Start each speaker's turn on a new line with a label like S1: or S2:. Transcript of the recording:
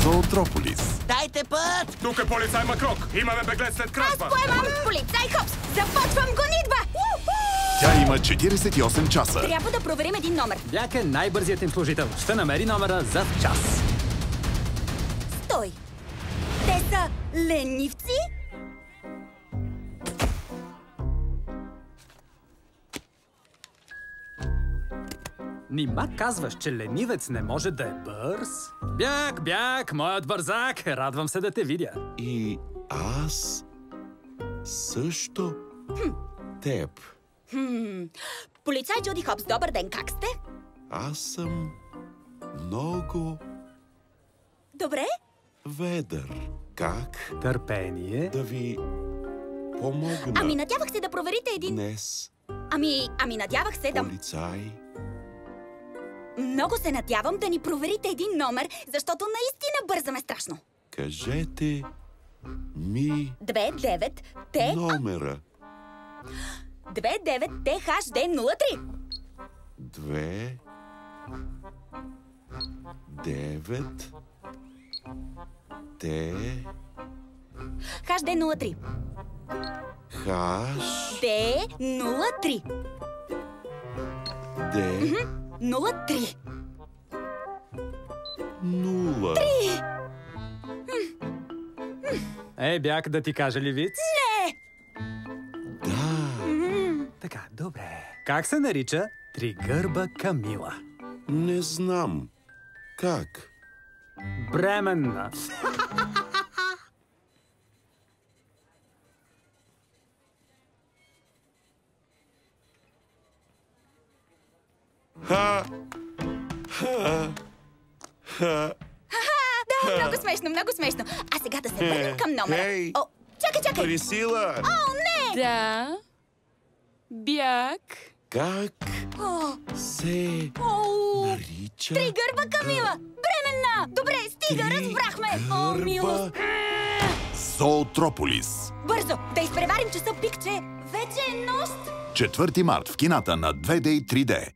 S1: Зоотрополис.
S2: Дайте път!
S3: Тук е полицай Макрок! Имаме беглец след кражба!
S4: Аз поемам полицай Хопс! Започвам гонитба!
S1: Тя има 48 часа.
S4: Трябва да проверим един номер.
S5: Бяк е най-бързият им служител. Ще намери номера за в час.
S4: Стой! Те са ленивци?
S5: Нима казваш, че ленивец не може да е бърз? Бяк, моят бързак! Радвам се да те видя.
S6: И аз също теб.
S4: Полицай Джуди Хопс, добър ден, как сте?
S6: Аз съм много
S4: Добре?
S6: ведър. Как
S5: Търпение.
S6: да ви помогна
S4: Ами надявах се да проверите един...
S6: днес,
S4: Ами надявах се да...
S6: полицай?
S4: Много се надявам да ни проверите един номер, защото наистина бързаме страшно.
S6: Кажете ми
S4: 29 Т...
S6: номера.
S4: 29 ТХД03.
S6: 2 9 Т
S4: ХД03.
S6: Хаш
S4: Д03.
S6: Д
S4: 03.
S6: 0.
S5: Бяк, да ти кажа ли виц?
S6: Да,
S5: Така, добре. Как се нарича тригърба Камила?
S6: не знам. Как?
S5: Бременна.
S4: Да, много смешно, много смешно. А сега да се върнем към номера.
S6: Хей!
S4: О, чакай!
S6: Присила!
S4: О, не!
S7: Да. Бяк.
S6: Как
S4: О,
S6: се
S4: о,
S6: нарича?
S4: Тригърба Камила! Бременна! Добре, стига, разбрахме! О, милост!
S1: Зоотрополис.
S4: Бързо, да изпреварим часа пик, че вече е нощ!
S1: 4 март в кината на 2D и 3D.